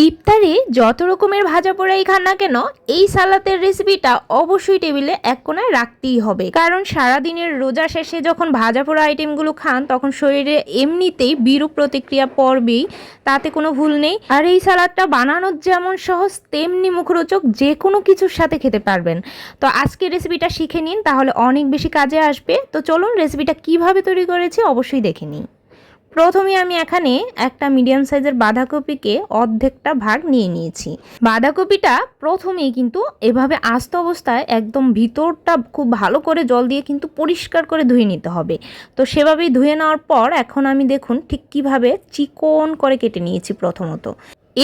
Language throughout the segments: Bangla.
ইফতারে যত রকমের ভাজা পোড়াই খান না কেন, এই সালাতের রেসিপিটা অবশ্যই টেবিলে এক কোণায় রাখতেই হবে। কারণ সারাদিনের রোজা শেষে যখন ভাজা পোড়া আইটেমগুলো খান তখন শরীরে এমনিতেই বিরূপ প্রতিক্রিয়া পড়বেই, তাতে কোনো ভুল নেই। আর এই সালাদটা বানানোর যেমন সহজ তেমনি মুখরোচক, যে কোনো কিছুর সাথে খেতে পারবেন। তো আজকে রেসিপিটা শিখে নিন, তাহলে অনেক বেশি কাজে আসবে। তো চলুন রেসিপিটা কিভাবে তৈরি করেছি অবশ্যই দেখে নিই। প্রথমে আমি এখানে একটা মিডিয়াম সাইজের বাঁধাকপিকে অর্ধেকটা ভাগ নিয়ে নিয়েছি। বাঁধাকপিটা প্রথমেই কিন্তু এভাবে আস্ত অবস্থায় একদম ভিতরটা খুব ভালো করে জল দিয়ে কিন্তু পরিষ্কার করে ধুয়ে নিতে হবে। তো সেভাবেই ধুয়ে নেওয়ার পর এখন আমি দেখুন ঠিক কিভাবে চিকন করে কেটে নিয়েছি প্রথমত।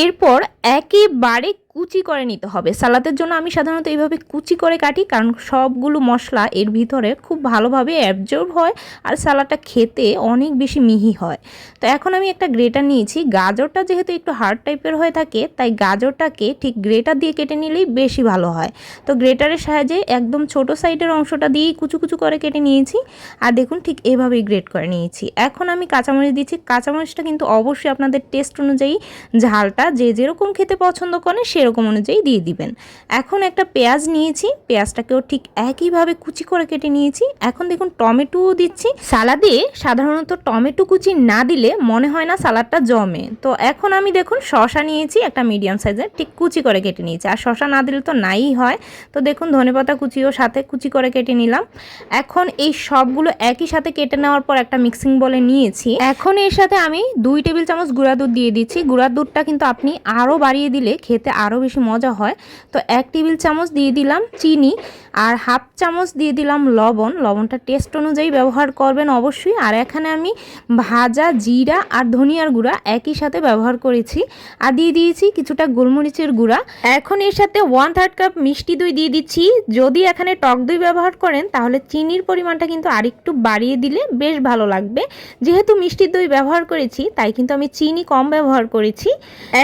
এরপর একেবারে কুচি করে নিতে হবে। সালাদের জন্য আমি সাধারণত এইভাবে কুচি করে কাটি, কারণ সবগুলো মশলা এর ভিতরে খুব ভালোভাবে অ্যাবজর্ব হয় আর সালাদটা খেতে অনেক বেশি মিহি হয়। তো এখন আমি একটা গ্রেটার নিয়েছি। গাজরটা যেহেতু একটু হার্ড টাইপের হয়ে থাকে, তাই গাজরটাকে ঠিক গ্রেটার দিয়ে কেটে নিলেই বেশি ভালো হয়। তো গ্রেটারের সাহায্যে একদম ছোট সাইডের অংশটা দিয়েই কুচু কুচু করে কেটে নিয়েছি। আর দেখুন ঠিক এভাবেই গ্রেট করে নিয়েছি। এখন আমি কাঁচামরিচ দিচ্ছি। কাঁচামরিচটা কিন্তু অবশ্যই আপনাদের টেস্ট অনুযায়ী, ঝালটা যে যেরকম খেতে পছন্দ করেন সেরকম অনুযায়ী দিয়ে দিবেন। এখন একটা পেঁয়াজ নিয়েছি, পেঁয়াজটাকেও ঠিক একইভাবে কুচি করে কেটে নিয়েছি। এখন দেখুন টমেটোও দিচ্ছি। সালাদে সাধারণত টমেটো কুচি না দিলে মনে হয় না সালাদটা জমে। তো এখন আমি দেখুন শসা নিয়েছি একটা মিডিয়াম সাইজের, ঠিক কুচি করে কেটে নিয়েছি। আর শসা না দিলে তো নাই হয়। তো দেখুন ধনেপাতা কুচিও সাথে কুচি করে কেটে নিলাম। এখন এই সবগুলো একই সাথে কেটে নেওয়ার পর একটা মিক্সিং বলে নিয়েছি। এখন এর সাথে আমি 2 টেবিল চামচ গুঁড়া দুধ দিয়ে দিচ্ছি। গুঁড়া দুধটা কিন্তু আপনি আরও বাড়িয়ে দিলে খেতে আরও বেশি মজা হয়। তো 1 টেবিল চামচ দিয়ে দিলাম চিনি, আর হাফ চামচ দিয়ে দিলাম লবণ। লবণটা টেস্ট অনুযায়ী ব্যবহার করবেন অবশ্যই। আর এখানে আমি ভাজা জিরা আর ধনিয়ার গুঁড়া একই সাথে ব্যবহার করেছি। আর দিয়ে দিয়েছি কিছুটা গোলমরিচের গুঁড়া। এখন এর সাথে 1/3 কাপ মিষ্টি দই দিয়ে দিচ্ছি। যদি এখানে টক দই ব্যবহার করেন তাহলে চিনির পরিমাণটা কিন্তু আরেকটু বাড়িয়ে দিলে বেশ ভালো লাগবে। যেহেতু মিষ্টির দই ব্যবহার করেছি তাই কিন্তু আমি চিনি কম ব্যবহার করেছি।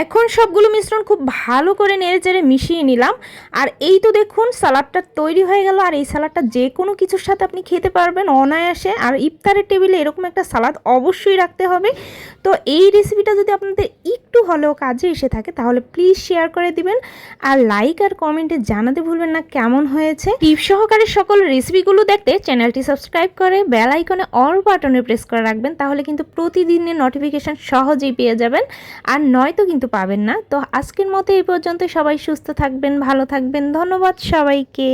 এখন সবগুলো মিশ্রণ খুব ভালো করে নেড়েচেড়ে মিশিয়ে নিলাম। আর এই তো দেখুন সালাদটা তৈরি হয়ে গেল। আর এই সালাদটা যে কোনো কিছুর সাথে আপনি খেতে পারবেন অনায়াসে। আর ইফতারের টেবিলে এরকম একটা সালাদ অবশ্যই রাখতে হবে। তো এই রেসিপিটা যদি আপনাদের একটু হলেও কাজে এসে থাকে তাহলে প্লিজ শেয়ার করে দিবেন। আর লাইক আর কমেন্টে জানাতে ভুলবেন না কেমন হয়েছে। টিপ সহকারে সকল রেসিপিগুলো দেখতে চ্যানেলটি সাবস্ক্রাইব করে বেল আইকনে অল বাটনে প্রেস করে রাখবেন, তাহলে কিন্তু প্রতিদিনের নোটিফিকেশন সহজেই পেয়ে যাবেন। আর নয়তো কিন্তু পাবেন না। তো আজকের মতো এই পর্যন্ত। সবাই সুস্থ থাকবেন, ভালো থাকবেন। ধন্যবাদ সবাইকে।